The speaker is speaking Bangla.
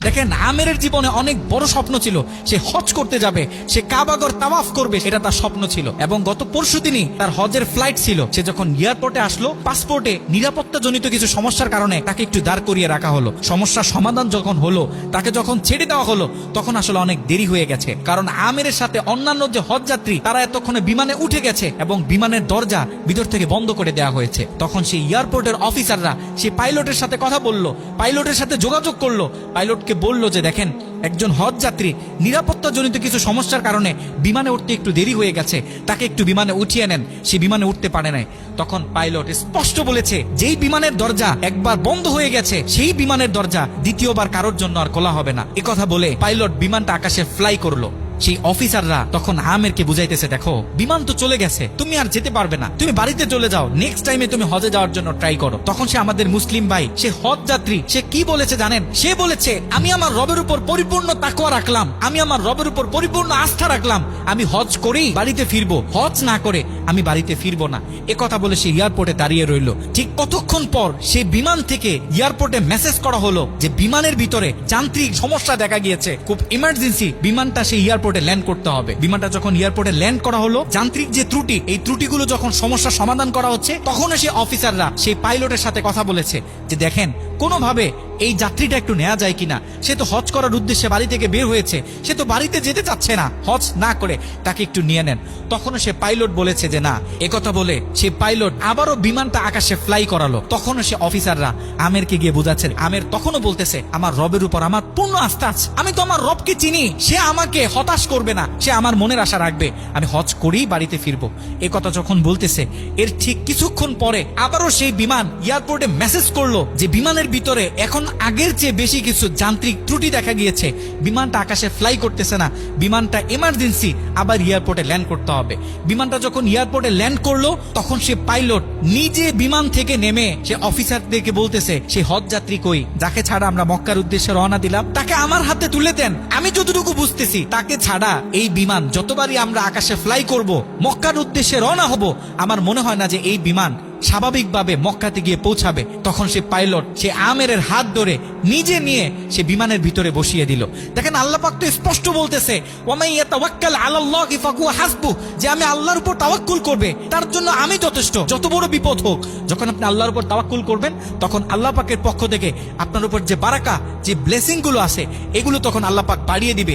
দেখেন, আমেরের জীবনে অনেক বড় স্বপ্ন ছিল। সে হজ করতে যাবে, সে কাবাগর তাওয়াফ করবে, এটা তার স্বপ্ন ছিল। এবং গত পরশুদিনই তার হজের ফ্লাইট ছিল। সে যখন এয়ারপোর্টে আসলো, পাসপোর্টে নিরাপত্তা জনিত কিছু সমস্যার কারণে তাকে একটু দাঁড় করিয়ে রাখা হলো। সমস্যার সমাধান যখন হলো, তাকে যখন ছেড়ে দেওয়া হলো, তখন আসলে অনেক দেরি হয়ে গেছে। কারণ আমেরের সাথে অন্যান্য যে হজ যাত্রী, তারা এতক্ষণে বিমানে উঠে গেছে এবং বিমানের দরজা ভিতর থেকে বন্ধ করে দেওয়া হয়েছে। তখন সেই এয়ারপোর্টের অফিসাররা সেই পাইলটের সাথে কথা বললো, পাইলটের সাথে যোগাযোগ করলো, পাইলটকে বলল যে দেখেন, একজন হজ যাত্রী নিরাপত্তা জনিত কিছু সমস্যার কারণে বিমানে উঠতে একটু দেরি হয়ে গেছে, তাকে একটু বিমানে উঠিয়ে নেন। সে বিমানে উঠতে পারে নাই। তখন পাইলট স্পষ্ট বলেছে, যেই বিমানের দরজা একবার বন্ধ হয়ে গেছে, সেই বিমানের দরজা দ্বিতীয়বার কারোর জন্য আর খোলা হবে না। কথা বলে পাইলট বিমানটা আকাশে ফ্লাই করলো। সেই অফিসাররা তখন আমেরকে বুঝাইতেছে, দেখো বিমান তো চলে গেছে, তুমি আর যেতে পারবে না, তুমি বাড়িতে চলে যাও, নেক্সট টাইমে তুমি হজে যাওয়ার জন্য ট্রাই করো। তখন সে আমাদের মুসলিম ভাই, সে হজ যাত্রী, সে কি বলেছে জানেন? সে বলেছে, আমি আমার রবের উপর পরিপূর্ণ তাকওয়া রাখলাম, আমি আমার রবের উপর পরিপূর্ণ আস্থা রাখলাম, আমি হজ করেই বাড়িতে ফিরবো, হজ না করে আমি বাড়িতে ফিরবো না। কথা বলে সে এয়ারপোর্টে দাঁড়িয়ে রইল। ঠিক কতক্ষণ পর সেই বিমান থেকে এয়ারপোর্টে মেসেজ করা হলো যে বিমানের ভিতরে যান্ত্রিক সমস্যা দেখা গিয়েছে, খুব ইমার্জেন্সি বিমানটা সেই এয়ারপোর্টে ল্যান্ড করতে হবে। বিমানটা যখন এয়ারপোর্টে ল্যান্ড করা হলো, যান্ত্রিক যে ত্রুটি, এই ত্রুটিগুলো যখন সমস্যা সমাধান করা হচ্ছে, তখন সেই অফিসাররা সেই পাইলটের সাথে কথা বলেছে যে দেখেন, কোনোভাবে এই যাত্রীটা একটু নেওয়া যায় কিনা। সে তো হজ করার উদ্দেশ্যে বাড়ি থেকে বের হয়েছে, সে তো বাড়িতে যেতে চাচ্ছে না, হজ না করে তাকে একটু নিয়ে নেন। তখন সে পাইলট বলেছে যে না। কথা বলে সে পাইলট আবারও বিমানটা আকাশে ফ্লাই করালো। তখন সে অফিসাররা আমেরকে গিয়ে বোঝাচ্ছেন। আমের তখনও বলতেছে, আমার রবের উপর আমার পূর্ণ আস্থা আছে, আমি তো আমার রবকে চিনি, সে আমাকে হতাশ করবে না, সে আমার মনের আশা রাখবে, আমি হজ করেই বাড়িতে ফিরবো। কথা যখন বলতেছে, এর ঠিক কিছুক্ষণ পরে আবারও সেই বিমান এয়ারপোর্টে মেসেজ করলো যে বিমানের ভিতরে এখন আগের চেয়ে বেশি কিছু যান্ত্রিক ত্রুটি দেখা গিয়েছে, বিমানটা আকাশে ফ্লাই করতেছে না, বিমানটা এমার্জেন্সি আবার এয়ারপোর্টে ল্যান্ড করতে হবে। বিমানটা যখন এয়ারপোর্টে ল্যান্ড করলো, তখন সে পাইলট নিজে বিমান থেকে নেমে সে অফিসারদেরকে বলতেছে, সেই হজ যাত্রী কই, যাকে ছাড়া আমরা মক্কার উদ্দেশ্যে রওনা দিলাম, তাকে আমার হাতে তুলে দেন। আমি যতটুকু বুঝতেছি, তাকে ছাড়া এই বিমান যতবারই আমরা আকাশে ফ্লাই করব, মক্কার উদ্দেশ্যে রওনা হব, আমার মনে হয় না যে এই বিমান স্বাভাবিকভাবে মক্কাতে গিয়ে পৌঁছাবে। তখন সে পাইলট সে আমেরের হাত ধরে নিজে নিয়ে সে বিমানের ভিতরে বসিয়ে দিল। দেখেন, আল্লাহ পাক তো স্পষ্ট বলতেছে, ওয়ামাই ইয়াতাওয়াক্কাল আলাল্লাহি ফাহুয়া হাসবুহ, যে আমি আল্লাহর উপর তাওয়াক্কুল করবে, তার জন্য আমি যথেষ্ট, যত বড় বিপদ হোক। যখন আপনি আল্লাহর উপর তাওয়াক্কুল করবেন, তখন আল্লাহ পাকের পক্ষ থেকে আপনার উপর যে বারাকা, যে ব্লেসিং গুলো আছে, এগুলো তখন আল্লাহ পাক বাড়িয়ে দিবে।